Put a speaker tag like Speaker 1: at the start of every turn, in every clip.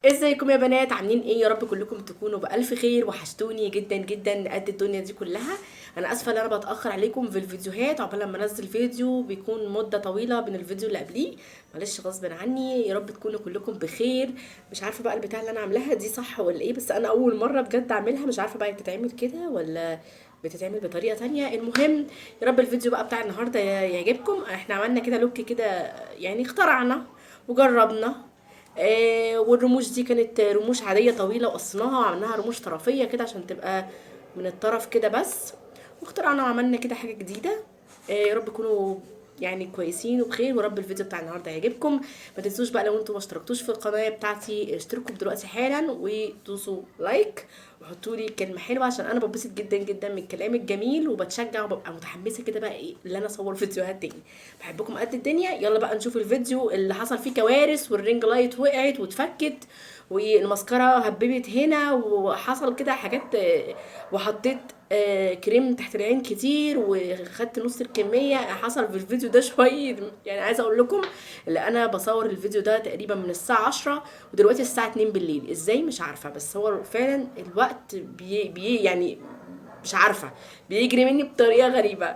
Speaker 1: ازيكم يا بنات؟ عاملين ايه؟ يا رب كلكم تكونوا بألف خير. وحشتوني جدا جدا قد الدنيا دي كلها. انا اسفه ان انا بتاخر عليكم في الفيديوهات، عقبال لما انزل فيديو بيكون مده طويله بين الفيديو اللي قبليه. معلش غصب عني. يا رب تكونوا كلكم بخير. مش عارفه بقى البتاع اللي انا عاملاها دي صح ولا ايه، بس انا اول مره بجد اعملها. مش عارفه بقى بتتعمل كده ولا بتتعمل بطريقه تانية. المهم، يا رب الفيديو بقى بتاع النهارده يعجبكم. احنا عملنا كده لوك كده، يعني اخترعنا وجربنا. والرموش دي كانت رموش عادية طويلة، وقصناها وعملناها رموش طرفية كده عشان تبقى من الطرف كده بس. واخترعنا وعملنا كده حاجة جديدة. يا رب تكونوا يعني كويسين وبخير، ورب الفيديو بتاع النهارده يعجبكم. ما تنسوش بقى لو انتوا ما اشتركتوش في القناه بتاعتي، اشتركوا دلوقتي حالا ودوسوا لايك وحطوا لي كلمه حلوه، عشان انا ببسط جدا جدا من الكلام الجميل، وبتشجع وببقى متحمسه كده بقى ايه اللي انا اصور فيديوهات تاني. بحبكم قد الدنيا. يلا بقى نشوف الفيديو اللي حصل فيه كوارث، والرينج لايت وقعت واتفكت، والمسكرة هببت هنا، وحصل كده حاجات. وحطيت كريم تحت العين كتير وخدت نص الكمية. حصل في الفيديو ده شوية، يعني عايزة اقول لكم اللي انا بصور الفيديو ده تقريبا من الساعة 10، ودلوقتي الساعة 2 بالليل. ازاي مش عارفة، بس هو فعلا الوقت يعني مش عارفة بيجري مني بطريقة غريبة.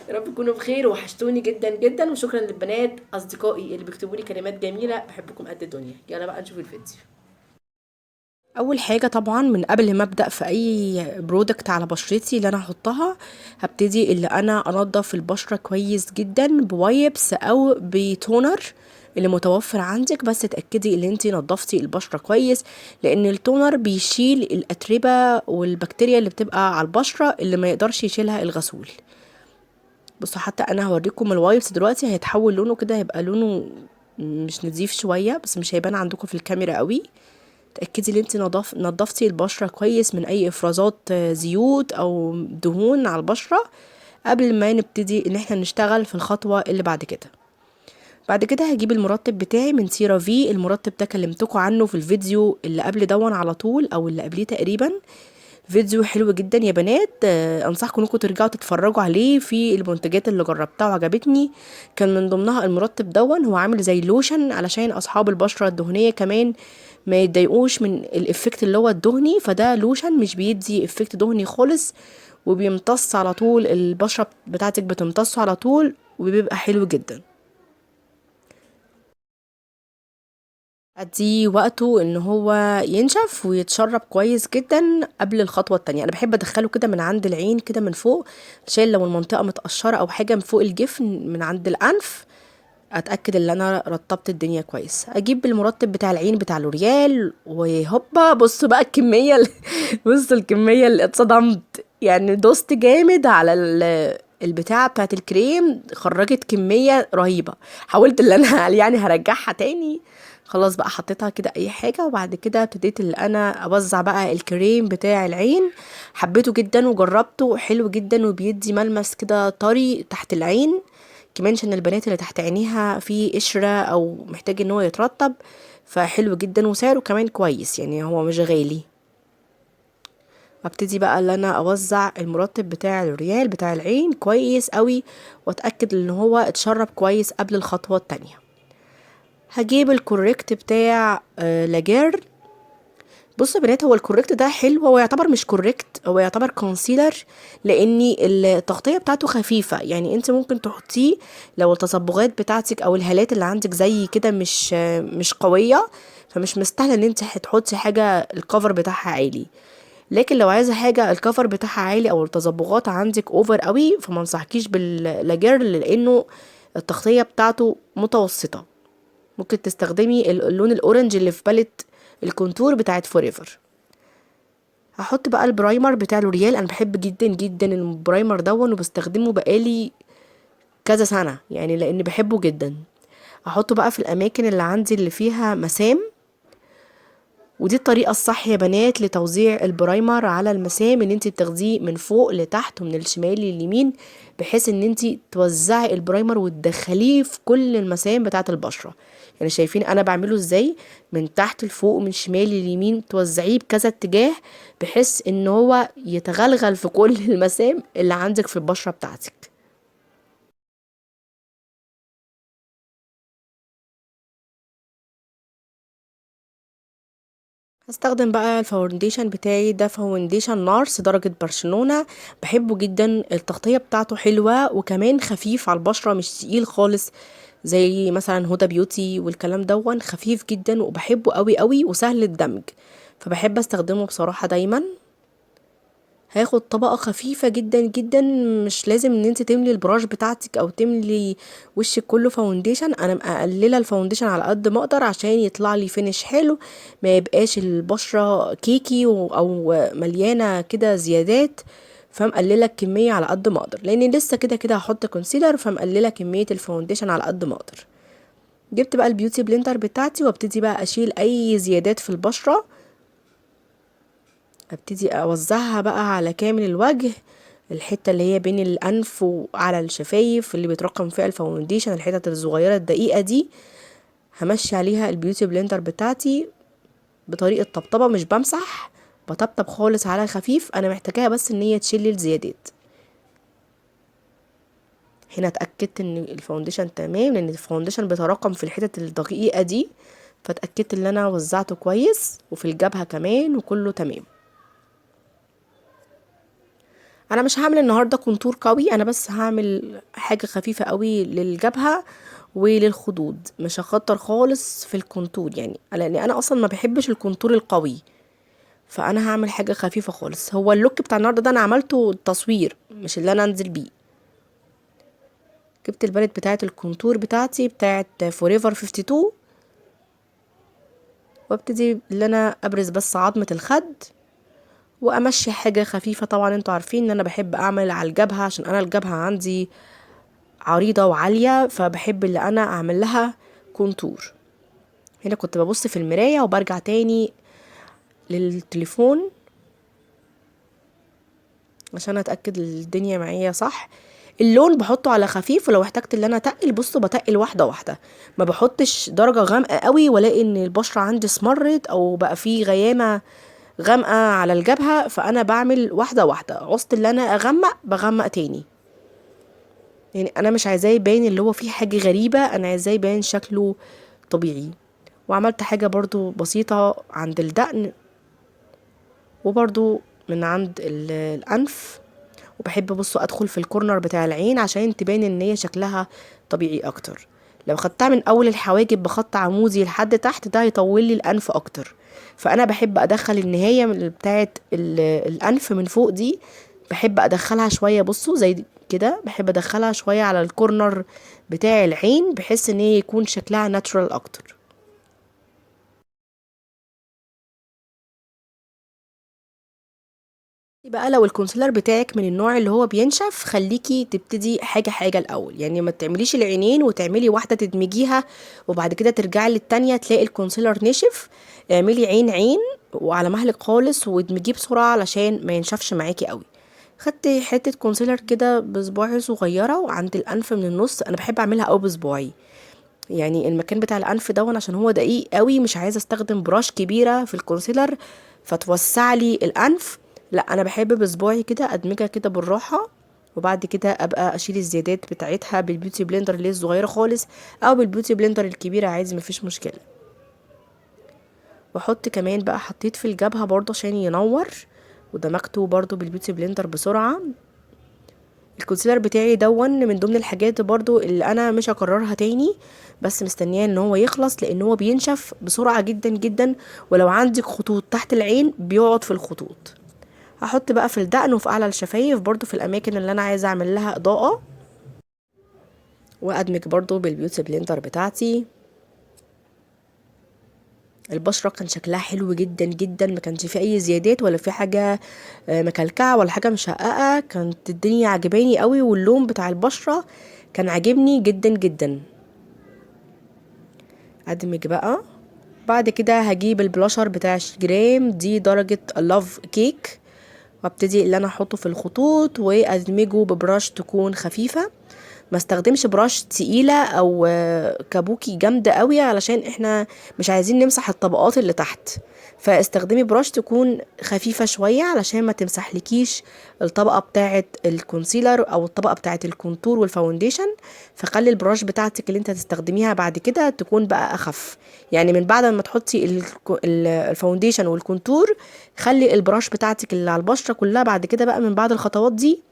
Speaker 1: يا رب تكونوا بخير. وحشتوني جدا جدا. وشكرا للبنات اصدقائي اللي بيكتبوا لي كلمات جميلة. بحبكم قد الدنيا. يلا بقى نشوف الفيديو. اول حاجه طبعا من قبل ما ابدا في اي برودكت على بشرتي اللي انا هحطها، هبتدي اللي انا انضف البشره كويس جدا بوايبس او بتونر اللي متوفر عندك. بس اتاكدي ان انتي نضفتي البشره كويس، لان التونر بيشيل الاتربه والبكتيريا اللي بتبقى على البشره اللي ما يقدرش يشيلها الغسول. بصوا، حتى انا هوريكم الوايبس دلوقتي هيتحول لونه كده، هيبقى لونه مش نظيف شويه، بس مش هيبان عندكم في الكاميرا قوي. تأكدي ان انت نضفتي البشرة كويس من اي افرازات زيوت او دهون على البشرة قبل ما نبتدي ان احنا نشتغل في الخطوة اللي بعد كده. بعد كده هجيب المرطب بتاعي من سيرافي. المرطب ده كلمتكم عنه في الفيديو اللي قبل دون على طول، او اللي قبليه تقريبا. فيديو حلو جدا يا بنات. انصحكم انكم ترجعوا تتفرجوا عليه. في المنتجات اللي جربتها وعجبتني كان من ضمنها المرطب دون. هو عامل زي لوشن علشان اصحاب البشره الدهنيه كمان ما يتضايقوش من الافكت اللي هو الدهني. فده لوشن مش بيدي افكت دهني خالص، وبيمتص على طول. البشره بتاعتك بتمتصه على طول وبيبقى حلو جدا. ادي وقته ان هو ينشف ويتشرب كويس جدا قبل الخطوه التانية. انا بحب ادخله كده من عند العين كده من فوق، عشان لو المنطقه متقشره او حاجه من فوق الجفن من عند الانف اتاكد ان انا رطبت الدنيا كويس. اجيب المرطب بتاع العين بتاع لوريال وهوبا. بصوا بقى الكميه بصوا الكميه اللي اتصدمت، يعني دوست جامد على البتاعه بتاعت الكريم، خرجت كميه رهيبه. حاولت ان انا يعني هرجعها تاني. خلاص بقى حطيتها كده اي حاجه. وبعد كده ابتديت ان انا اوزع بقى الكريم بتاع العين. حبيته جدا وجربته حلو جدا، وبيدي ملمس كده طري تحت العين كمان، عشان البنات اللي تحت عينيها في قشرة او محتاج ان هو يترطب. فحلو جدا وسعره كمان كويس، يعني هو مش غالي. ابتدي بقى ان انا اوزع المرطب بتاع الريال بتاع العين كويس قوي، واتاكد ان هو اتشرب كويس قبل الخطوه التانية. هجيب الكوريكت بتاع لاجير. بصوا يا بنات، هو الكوريكت ده حلو. هو يعتبر مش كوريكت، هو يعتبر كونسيلر، لان التغطيه بتاعته خفيفه. يعني انت ممكن تحطيه لو التصبغات بتاعتك او الهالات اللي عندك زي كده مش قويه، فمش مستاهله ان انت هتحطي حاجه الكفر بتاعها عالي. لكن لو عايزه حاجه الكفر بتاعها عالي او التصبغات عندك اوفر قوي، فما انصحكيش باللاجيرل، لانه التغطيه بتاعته متوسطه. ممكن تستخدمي اللون الاورنج اللي في باليت الكونتور بتاعت فوريفر. هحط بقى البرايمر بتاع لوريال. انا بحب جدا جدا البرايمر دون، وبستخدمه بقالي كذا سنة يعني، لان بحبه جدا. هحطه بقى في الاماكن اللي عندي اللي فيها مسام. ودي الطريقة الصح يا بنات لتوزيع البرايمر على المسام، ان انت بتاخديه من فوق لتحت ومن الشمال لليمين، بحيث ان انت توزعي البرايمر وتدخليه في كل المسام بتاعة البشرة. يعني شايفين انا بعمله ازاي؟ من تحت لفوق ومن شمال لليمين، توزعيه بكذا اتجاه بحيث ان هو يتغلغل في كل المسام اللي عندك في البشرة بتاعتك. هستخدم بقى الفاونديشن بتاعي ده، فاونديشن نارس درجة برشلونة. بحبه جدا، التغطية بتاعته حلوة وكمان خفيف على البشرة، مش تقيل خالص زي مثلا هدى بيوتي والكلام دون. خفيف جدا وبحبه قوي قوي وسهل الدمج، فبحب استخدمه بصراحة دايما. هاخد طبقة خفيفة جدا جدا، مش لازم ان انت تملي البراش بتاعتك او تملي وشك كله فاونديشن. انا مقلله الفاونديشن على قد ما اقدر عشان يطلع لي فينش حلو، ما يبقاش البشرة كيكي او مليانة كده زيادات. فمقلله الكمية على قد ما اقدر، لاني لسه كده كده هحط كونسيلر، فمقلله كمية الفاونديشن على قد ما اقدر. جبت بقى البيوتي بلندر بتاعتي وابتدي بقى اشيل اي زيادات في البشرة، ابتدي اوزعها بقى على كامل الوجه. الحته اللي هي بين الانف وعلى الشفايف اللي بيترقم فيها الفاونديشن، الحتت الصغيره الدقيقه دي همشي عليها البيوتي بلندر بتاعتي بطريقه طبطبه، مش بمسح، بطبطب خالص على خفيف. انا محتاجاها بس ان هي تشيل الزيادات. هنا اتاكدت ان الفاونديشن تمام، لان الفاونديشن بيتراكم في الحتت الدقيقه دي، فاتاكدت ان انا وزعته كويس وفي الجبهه كمان وكله تمام. انا مش هعمل النهارده كونتور قوي، انا بس هعمل حاجه خفيفه قوي للجبهه وللخدود، مش هخطر خالص في الكونتور يعني، لان انا اصلا ما بحبش الكونتور القوي. فانا هعمل حاجه خفيفه خالص. هو اللوك بتاع النهارده ده انا عملته تصوير، مش اللي انا انزل بيه. جبت البالت بتاعه الكونتور بتاعتي بتاعه فوريفر 52، وابتدي اللي انا ابرز بس عظمه الخد وامشي حاجه خفيفه. طبعا انتوا عارفين ان انا بحب اعمل على الجبهه، عشان انا الجبهه عندي عريضة وعالية، فبحب اللي انا اعمل لها كونتور. هنا كنت ببص في المراية وبرجع تاني للتليفون عشان اتأكد الدنيا معايا صح. اللون بحطه على خفيف، ولو احتجت اللي انا اتقل بصوا بتقل واحدة واحدة، ما بحطش درجة غامقة قوي والاقي ان البشرة عندي اسمرت او بقى فيه غيامة غامقة على الجبهة. فانا بعمل واحدة واحدة، عوزت اللي انا اغمق بغمق تاني. يعني انا مش عايزاه يبين اللي هو فيه حاجة غريبة، انا عايزاه يبين شكله طبيعي. وعملت حاجة برضو بسيطة عند الدقن وبرضو من عند الأنف. وبحب بصوا أدخل في الكورنر بتاع العين عشان تبين ان هي شكلها طبيعي أكتر. لو خدتها من أول الحواجب بخط عمودي لحد تحت ده هيطول لي الأنف أكتر، فأنا بحب أدخل النهاية بتاعة الأنف من فوق دي، بحب أدخلها شوية بصوا زي كده، بحب أدخلها شوية على الكورنر بتاع العين بحيث ان هي يكون شكلها ناتشورال أكتر. بقى لو الكونسيلر بتاعك من النوع اللي هو بينشف، خليكي تبتدي حاجة حاجة الأول، يعني ما تعمليش العينين وتعملي واحدة تدمجيها وبعد كده ترجعي للتانية تلاقي الكونسيلر نشف. اعملي عين عين وعلى مهلك خالص وادمجيه بسرعة علشان ما ينشفش معاكي قوي. خدت حتة كونسيلر كده بصباعي صغيرة وعند الأنف من النص، أنا بحب أعملها أوي بصباعي، يعني المكان بتاع الأنف دون عشان هو دقيق قوي، مش عايزة استخدم براش كبيرة في الكونسيلر فتوسع لي الأنف. لا انا بحب بصباعي كده ادمجها كده بالراحه، وبعد كده ابقى اشيل الزيادات بتاعتها بالبيوتي بلندر اللي هي الصغيره خالص او بالبيوتي بلندر الكبيره عادي مفيش مشكله. واحط كمان بقى، حطيت في الجبهه برضه عشان ينور ودمجته برضه بالبيوتي بلندر بسرعه. الكونسيلر بتاعي دون من ضمن الحاجات برضو اللي انا مش هكررها تاني، بس مستنياه ان هو يخلص لان هو بينشف بسرعه جدا جدا، ولو عندك خطوط تحت العين بيقعد في الخطوط. هحط بقى في الدقن وفي اعلى الشفايف برضو في الاماكن اللي انا عايزه اعمل لها اضاءه، وادمج برضو بالبيوتي بلندر بتاعتي. البشره كان شكلها حلو جدا جدا، ما كانش فيه اي زيادات ولا في حاجه مكلكعه ولا حاجه مشققه، كانت الدنيا عجباني قوي واللون بتاع البشره كان عاجبني جدا جدا. ادمج بقى. بعد كده هجيب البلاشر بتاع جرام دي درجه لاف كيك، وابتدي اللي انا احطه في الخطوط وادمجه ببراش تكون خفيفه، ما استخدمش براش تقيله او كابوكي جامده قوي علشان احنا مش عايزين نمسح الطبقات اللي تحت. فاستخدمي براش تكون خفيفة شوية علشان ما تمسحلكيش الطبقة بتاعة الكونسيلر او الطبقة بتاعة الكونتور والفاونديشن. فخلي البراش بتاعتك اللي انت هتستخدميها بعد كده تكون بقى اخف، يعني من بعد ما تحطي الفاونديشن والكونتور خلي البراش بتاعتك اللي على البشرة كلها بعد كده بقى من بعد الخطوات دي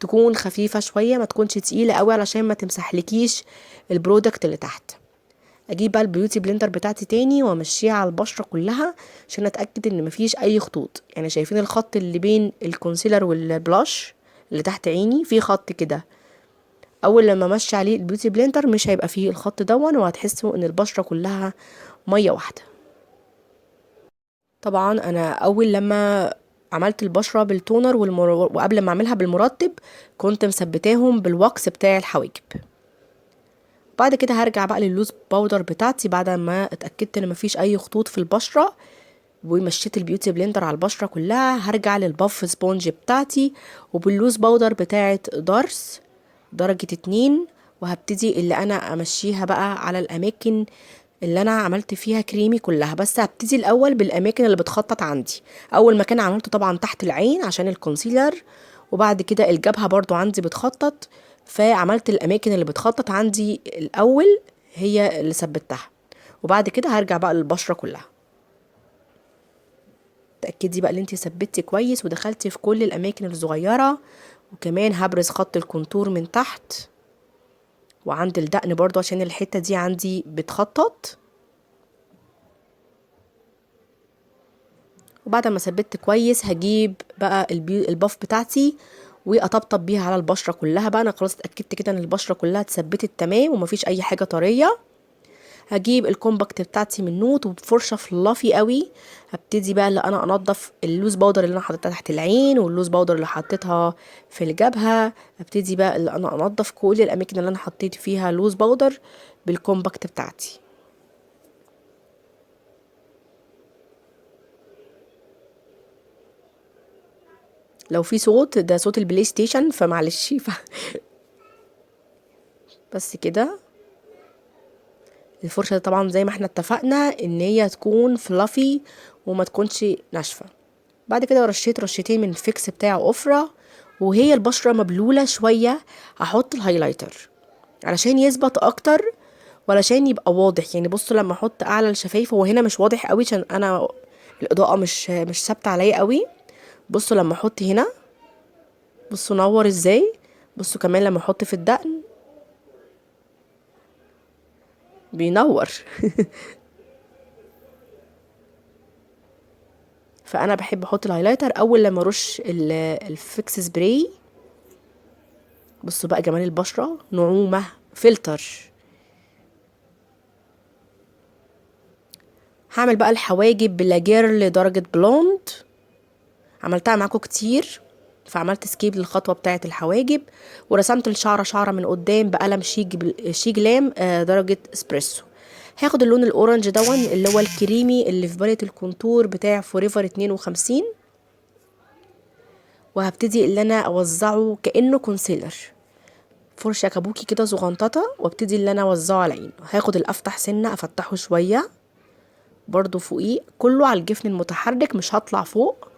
Speaker 1: تكون خفيفة شوية، ما تكونش تقيلة قوي علشان ما تمسحلكيش البرودكت اللي تحت. اجيب بقى البيوتي بلندر بتاعتي تاني وامشيها على البشره كلها عشان اتاكد ان مفيش اي خطوط. يعني شايفين الخط اللي بين الكونسيلر والبلاش اللي تحت عيني في خط كده، اول لما امشي عليه البيوتي بلندر مش هيبقى فيه الخط دون، وهتحسوا ان البشره كلها ميه واحده. طبعا انا اول لما عملت البشره بالتونر وقبل ما اعملها بالمرطب كنت مثبتاهم بالواكس بتاع الحواجب. بعد كده هرجع بقى لللوز باودر بتاعتي بعد ما اتاكدت ان مفيش اي خطوط في البشره ومشيت البيوتي بلندر على البشره كلها. هرجع للباف سبونج بتاعتي وباللوز باودر بتاعه دارس درجه 2، وهبتدي اللي انا امشيها بقى على الاماكن اللي انا عملت فيها كريمي كلها. بس هبتدي الاول بالاماكن اللي بتخطط عندي. اول مكان عملته طبعا تحت العين عشان الكونسيلر، وبعد كده الجبهه برضو عندي بتخطط، فعملت الاماكن اللي بتخطط عندي الاول هي اللي ثبتها، وبعد كده هرجع بقى للبشره كلها. تأكدي بقى ان انتي ثبتي كويس ودخلتي في كل الاماكن الصغيره. وكمان هبرز خط الكونتور من تحت وعند الدقن برضو عشان الحته دي عندي بتخطط. وبعد ما ثبت كويس هجيب بقى الباف بتاعتي واطبطب بيها على البشره كلها. بقى انا خلاص اتاكدت كده ان البشره كلها اتثبتت تمام ومفيش اي حاجه طريه. هجيب الكومباكت بتاعتي من نوت وبفرشه فلافي قوي هبتدي بقى اللي انا انضف اللوز باودر اللي انا حطيتها تحت العين واللوز باودر اللي حطيتها في الجبهه. هبتدي بقى اللي انا انضف كل الاماكن اللي انا حطيت فيها لوز باودر بالكومباكت بتاعتي. لو في صوت ده صوت البلاي ستيشن فمعلش بس كده. الفرشة طبعا زي ما احنا اتفقنا ان هي تكون فلافي وما تكونش ناشفة. بعد كده رشيت رشتين من الفيكس بتاع اوفرا، وهي البشرة مبلولة شوية هحط الهايلايتر علشان يثبت اكتر وعلشان يبقى واضح. يعني بصوا لما احط اعلى الشفايف هو هنا مش واضح قوي عشان انا الاضاءة مش ثابتة عليا قوي. بصوا لما احط هنا بصوا نور ازاي. بصوا كمان لما احط في الدقن بينور فانا بحب احط الهايلايتر اول لما ارش الفيكس سبراي. بصوا بقى جمال البشره نعومه فلتر. هعمل بقى الحواجب بلاجير لدرجه بلوند، عملتها معاكم كتير فعملت سكيب للخطوه بتاعه الحواجب. ورسمت الشعره شعره من قدام بقلم شيج لام درجه اسبريسو. هاخد اللون الاورنج دون اللي هو الكريمي اللي في بالة الكونتور بتاع فوريفر 52، وهبتدي اللي انا اوزعه كانه كونسيلر. فرشه كابوكي كده صغنططه وابتدي اللي انا اوزعه على العين. هاخد الافتح سنه افتحه شويه برضو فوقيه كله على الجفن المتحرك، مش هطلع فوق،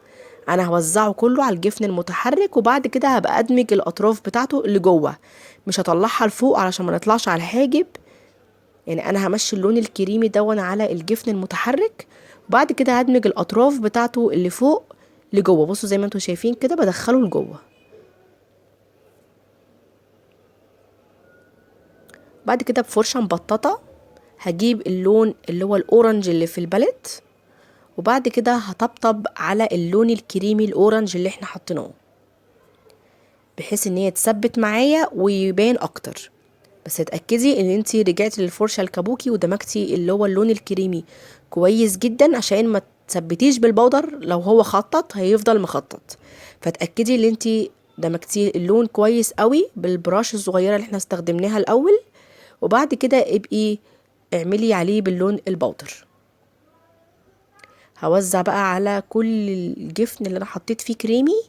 Speaker 1: انا هوزعه كله على الجفن المتحرك. وبعد كده هبقى ادمج الاطراف بتاعته اللي جوه، مش هطلعها لفوق علشان ما نطلعش على الحاجب. يعني انا همشي اللون الكريمي دون على الجفن المتحرك، وبعد كده هدمج الاطراف بتاعته اللي فوق لجوه. بصوا زي ما انتم شايفين كده بدخله لجوه. بعد كده بفرشه مبططه هجيب اللون اللي هو الاورنج اللي في الباليت، وبعد كده هطبطب على اللون الكريمي الاورنج اللي احنا حطيناه بحيث ان هي تثبت معايا ويبان اكتر. بس اتاكدي ان انتي رجعتي للفرشه الكابوكي ودمجتي اللي هو اللون الكريمي كويس جدا عشان ما تثبتيش بالبودر. لو هو خطط هيفضل مخطط، فتاكدي ان انتي دمجتي اللون كويس قوي بالبراش الصغيره اللي احنا استخدمناها الاول، وبعد كده ابقي اعملي عليه باللون البودر. هوزع بقى على كل الجفن اللي انا حطيت فيه كريمي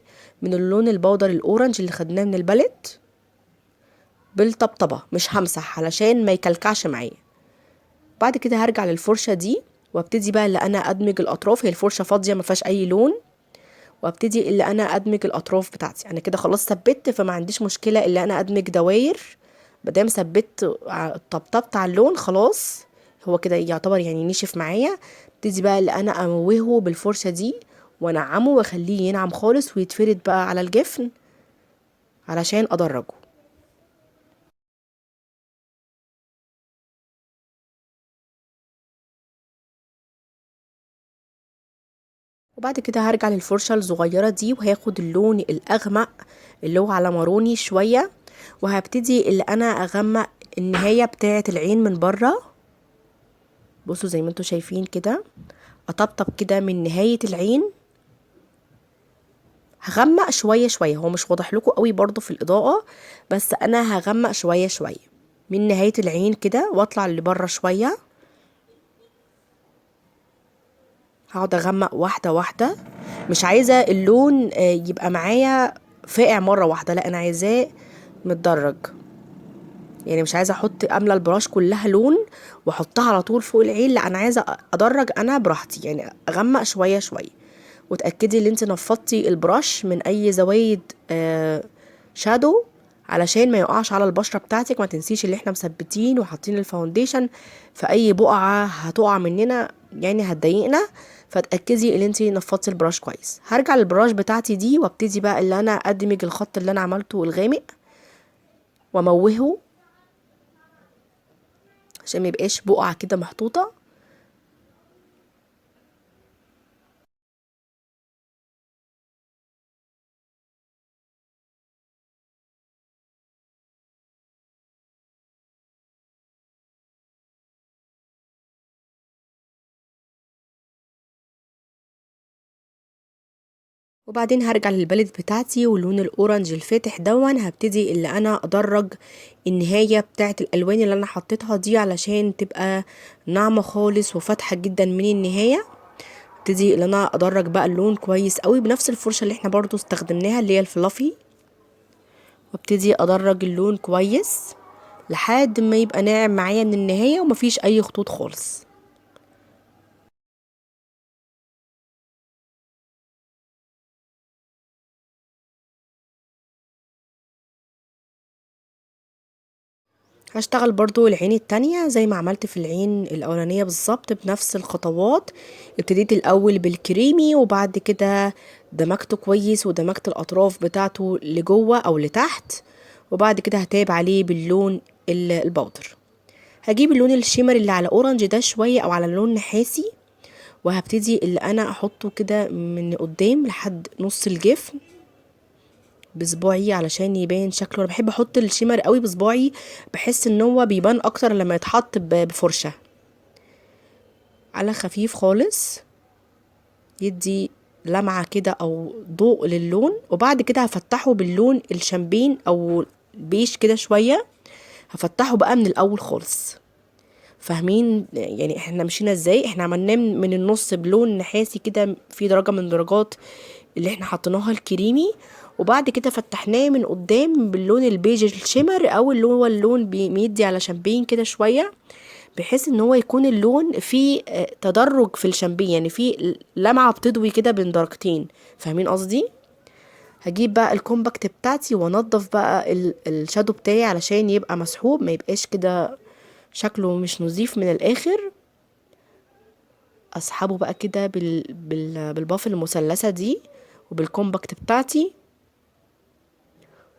Speaker 1: من اللون البودر الاورنج اللي خدناه من الباليت بالطبطبه، مش همسح علشان ما يكلكعش معايا. بعد كده هرجع للفرشه دي وابتدي بقى اللي انا ادمج الاطراف. هي الفرشه فاضيه ما فيهاش اي لون، وابتدي اللي انا ادمج الاطراف بتاعتي. انا كده خلاص ثبت، فما عنديش مشكله اللي انا ادمج دواير مادام ثبت طبطبت على اللون خلاص. هو كده يعتبر يعني نشف معايا. ابتدي بقى اللي انا اموهه بالفرشه دي وانعمه واخليه ينعم خالص ويتفرد بقى على الجفن علشان ادرجه. وبعد كده هرجع للفرشه الصغيره دي وهاخد اللون الاغمق اللي هو على ماروني شويه، وهبتدي اللي انا اغمق النهايه بتاعه العين من بره. بصوا زي ما انتوا شايفين كده، اطبطب كده من نهايه العين. هغمق شويه شويه، هو مش واضح لكم قوي برضو في الاضاءه، بس انا هغمق شويه شويه من نهايه العين كده واطلع لبره شويه. هقعد اغمق واحده واحده. مش عايزه اللون يبقى معايا فاقع مره واحده، لا انا عايزاه متدرج. يعني مش عايزه احط املى البراش كلها لون واحطها على طول فوق العين، لا انا عايزه ادرج انا براحتي، يعني اغمق شويه شويه. وتاكدي ان انت نفضتي البراش من اي زوايد شادو علشان ما يقعش على البشره بتاعتك. ما تنسيش اللي احنا مثبتين وحاطين الفاونديشن، فاي بقعه هتقع مننا يعني هتضايقنا. فتاكدي ان انت نفضتي البراش كويس. هرجع للبراش بتاعتي دي وابتدي بقى اللي انا ادمج الخط اللي انا عملته الغامق واموهه عشان ما يبقاش بقعه كده محطوطه. وبعدين هرجع للباليت بتاعتي واللون الاورنج الفاتح دون، هبتدي اللي انا ادرج النهايه بتاعه الالوان اللي انا حطيتها دي علشان تبقى ناعمه خالص وفاتحه جدا من النهايه. ابتدي اللي انا ادرج بقى اللون كويس قوي بنفس الفرشه اللي احنا برضو استخدمناها اللي هي الفلافي، وابتدي ادرج اللون كويس لحد ما يبقى ناعم معايا من النهايه ومفيش اي خطوط خالص. هشتغل برضو العين التانية زي ما عملت في العين الأولانية بالظبط بنفس الخطوات. ابتديت الأول بالكريمي وبعد كده دمجته كويس ودمجت الأطراف بتاعته لجوه أو لتحت، وبعد كده هتابع عليه باللون البودر. هجيب اللون الشيمر اللي على أورنج ده شوية أو على لون نحاسي، وهبتدي اللي أنا أحطه كده من قدام لحد نص الجفن بصباعي علشان يبان شكله. انا بحب احط الشيمر قوي بصباعي، بحس ان هو بيبان اكتر لما يتحط بفرشه على خفيف خالص، يدي لمعه كده او ضوء للون. وبعد كده هفتحه باللون الشامبين او بيش كده شويه، هفتحه بقى من الاول خالص. فاهمين يعني احنا مشينا ازاي؟ احنا عملناه من النص بلون نحاسي كده في درجه من درجات اللي احنا حطيناها الكريمي، وبعد كده فتحناه من قدام باللون البيج الشمر او اللي هو اللون بيدي على شامبين كده شويه، بحيث ان هو يكون اللون فيه تدرج في الشامبين، يعني فيه لمعه بتضوي كده بين درجتين. فاهمين قصدي؟ هجيب بقى الكومباكت بتاعتي وانضف بقى الشادو بتاعي علشان يبقى مسحوب، ما يبقاش كده شكله مش نظيف من الاخر. اسحبه بقى كده بالباف المثلثه دي وبالكومباكت بتاعتي،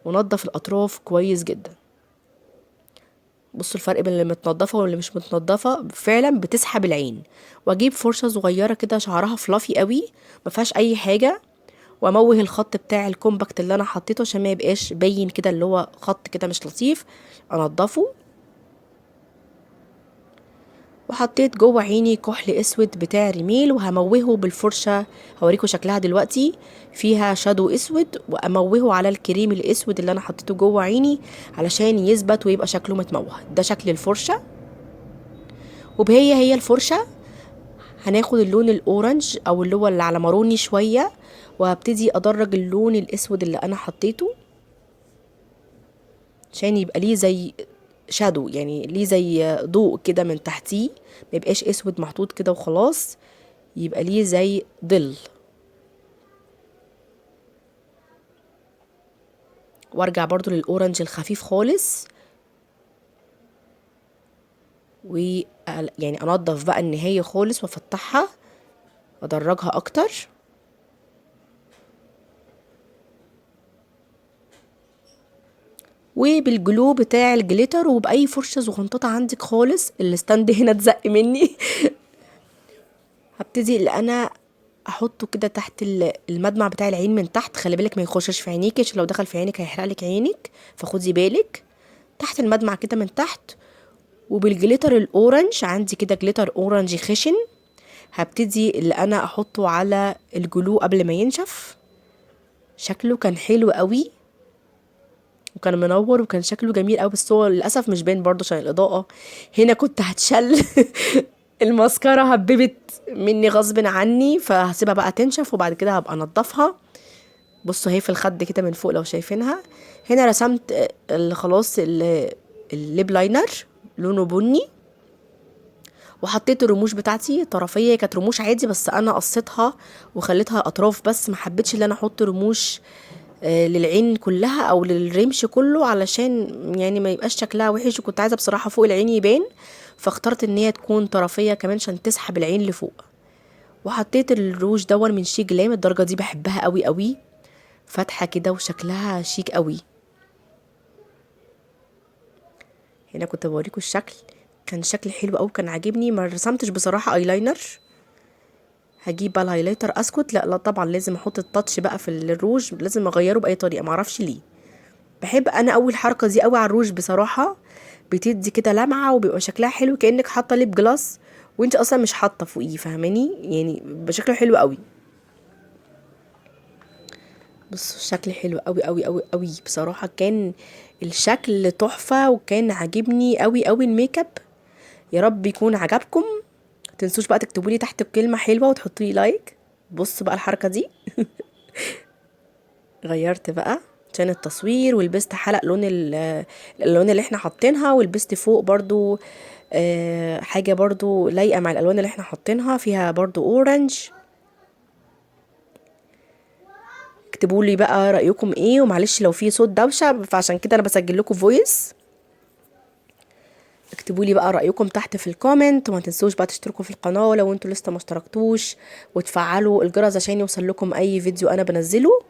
Speaker 1: ونضف الاطراف كويس جدا. بصوا الفرق بين اللي متنضفه واللي مش متنضفه، فعلا بتسحب العين. واجيب فرشه صغيره كده شعرها فلافي قوي ما فيهاش اي حاجه، واموه الخط بتاع الكومباكت اللي انا حطيته عشان ما يبقاش باين كده اللي هو خط كده مش لطيف. انضفه. وحطيت جوه عيني كحل اسود بتاع ريميل وهموهه بالفرشه، هوريكم شكلها دلوقتي. فيها شادو اسود واموهه على الكريم الاسود اللي انا حطيته جوه عيني علشان يثبت ويبقى شكله متموه. ده شكل الفرشه. وبهي الفرشه هناخد اللون الاورنج او اللي هو اللي على ماروني شويه، وهبتدي ادرج اللون الاسود اللي انا حطيته عشان يبقى ليه زي شادو، يعني ليه زي ضوء كده من تحتيه، ما يبقاش اسود محطوط كده وخلاص، يبقى ليه زي ظل. وارجع برضو للاورنج الخفيف خالص، و يعني انضف بقى النهاية خالص وافتحها وادرجها اكتر. وبالجلو بتاع الجليتر وبأي فرشة زغنططة عندك خالص، الستاند هنا اتزق مني هبتدي اللي انا احطه كده تحت المدمع بتاع العين من تحت. خلي بالك ما يخشش في عينيك، عشان لو دخل في عينك هيحرق لك عينك، فخدي بالك تحت المدمع كده من تحت. وبالجليتر الاورنج، عندي كده جليتر اورنج خشن، هبتدي اللي انا احطه على الجلو قبل ما ينشف. شكله كان حلو قوي وكان منور وكان شكله جميل قوي، بس هو للاسف مش باين برضه عشان الاضاءه. هنا كنت هتشل الماسكارا هببت مني غصب عني، فهسيبها بقى تنشف وبعد كده هبقى انضفها. بصوا هي في الخد كده من فوق لو شايفينها. هنا رسمت خلاص الليب لاينر لونه بني، وحطيت الرموش بتاعتي طرفيه، كانت رموش عادي بس انا قصيتها وخليتها اطراف بس، ما حبيتش ان انا احط رموش للعين كلها او للرمش كله، علشان يعني ما يبقاش شكلها وحش، وكنت عايزه بصراحه فوق العين يبان، فاخترت ان هي تكون طرفيه كمان عشان تسحب العين لفوق. وحطيت الروج دون من شيك جلام، الدرجه دي بحبها قوي قوي، فاتحه كده وشكلها شيك قوي. هنا كنت بوريكم الشكل، كان شكل حلو قوي، كان عاجبني. ما رسمتش بصراحه ايلاينر، هجيب بقى الهايلايتر اسكت. لا طبعا لازم احط التاتش بقى في الروج، لازم اغيره باي طريقه، معرفش ليه. بحب انا اول حركه دي قوي على الروج بصراحه، بتدي كده لمعه وبيبقى شكلها حلو كانك حاطه ليب جلاس وانت اصلا مش حاطه فوقيه، فاهماني؟ يعني بشكله حلو قوي. بصوا الشكل حلو قوي قوي قوي قوي بصراحه، كان الشكل تحفه وكان عاجبني قوي قوي الميك اب. يا رب يكون عجبكم، متنسوش بقى تكتبوا لي تحت بكلمه حلوه وتحطوا لي لايك. بصوا بقى الحركه دي غيرت بقى عشان التصوير، ولبست حلق لون الالوان اللي احنا حاطينها، ولبست فوق برضو حاجة برضو لايقة مع الالوان اللي احنا حاطينها، فيها برضو اورنج. اكتبوا لي بقى رأيكم ايه، ومعلش لو في صوت دوشة فعشان كده انا بسجل لكم فويس. اكتبوا لي بقى رأيكم تحت في الكومنت، وما تنسوش بقى تشتركوا في القناة لو انتوا لسه ما اشتركتوش، وتفعلوا الجرس عشان يوصل لكم اي فيديو انا بنزله.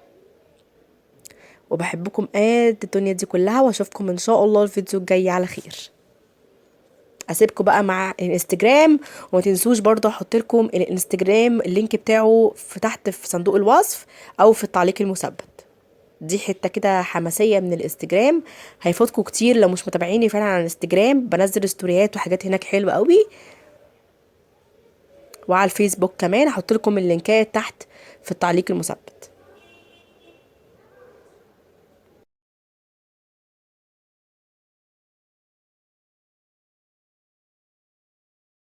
Speaker 1: وبحبكم قد الدنيا دي كلها، واشوفكم ان شاء الله الفيديو الجاي على خير. اسيبكم بقى مع الانستجرام، وما تنسوش برضه احط لكم الانستجرام اللينك بتاعه في تحت في صندوق الوصف او في التعليق المثبت. دي حته كده حماسيه من الانستجرام، هيفوتكم كتير لو مش متابعيني فعلا على الانستجرام، بنزل ستوريات وحاجات هناك حلوه قوي. وعلى الفيسبوك كمان هحط لكم اللينكات تحت في التعليق المثبت.